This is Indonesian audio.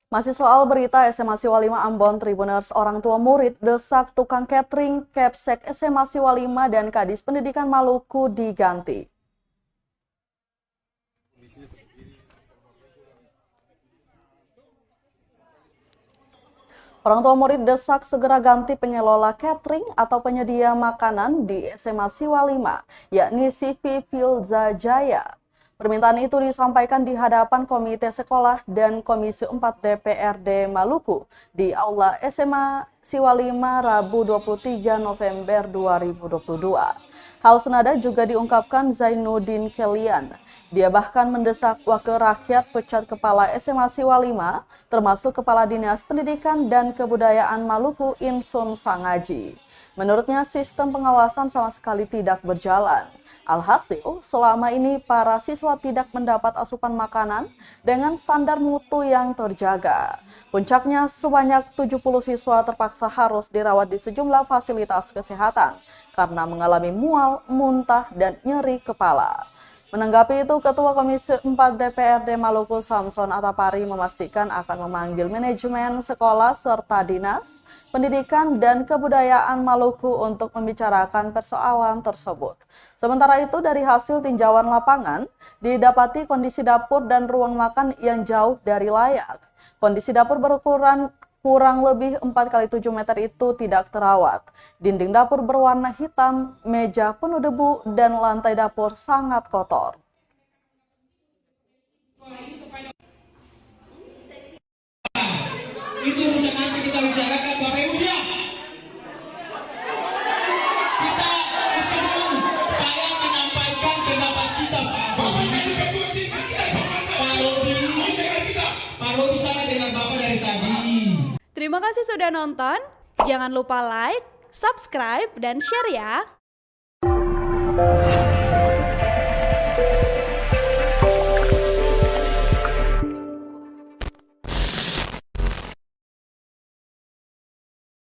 Masih soal berita SMA Siswa 5 Ambon Tribuners, orang tua murid desak tukang catering Kepsek SMA Siswa 5 dan Kadis Pendidikan Maluku diganti. Orang tua murid desak segera ganti pengelola catering atau penyedia makanan di SMA Siswa 5, yakni CV Filza Jaya. Permintaan itu disampaikan di hadapan Komite Sekolah dan Komisi 4 DPRD Maluku di Aula SMA Siswa 5 Rabu 23 November 2022. Hal senada juga diungkapkan Zainuddin Kelian. Dia bahkan mendesak wakil rakyat pecat kepala SMA Siswa 5, termasuk Kepala Dinas Pendidikan dan Kebudayaan Maluku Insun Sangaji. Menurutnya sistem pengawasan sama sekali tidak berjalan. Alhasil, selama ini para siswa tidak mendapat asupan makanan dengan standar mutu yang terjaga. Puncaknya, sebanyak 70 siswa terpaksa harus dirawat di sejumlah fasilitas kesehatan karena mengalami mual, muntah, dan nyeri kepala. Menanggapi itu, Ketua Komisi 4 DPRD Maluku Samson Atapari memastikan akan memanggil manajemen sekolah serta dinas pendidikan dan kebudayaan Maluku untuk membicarakan persoalan tersebut. Sementara itu, dari hasil tinjauan lapangan, didapati kondisi dapur dan ruang makan yang jauh dari layak. Kondisi dapur berukuran kurang lebih 4x7 meter itu tidak terawat. Dinding dapur berwarna hitam, meja penuh debu, dan lantai dapur sangat kotor. Itu bisa nanti kita bicarakan Bapak Ibu ya. Kita dulu saya menyampaikan pendapat kita Pak Robi sama dengan Bapak dari tadi. Terima kasih sudah nonton. Jangan lupa like, subscribe, dan share ya.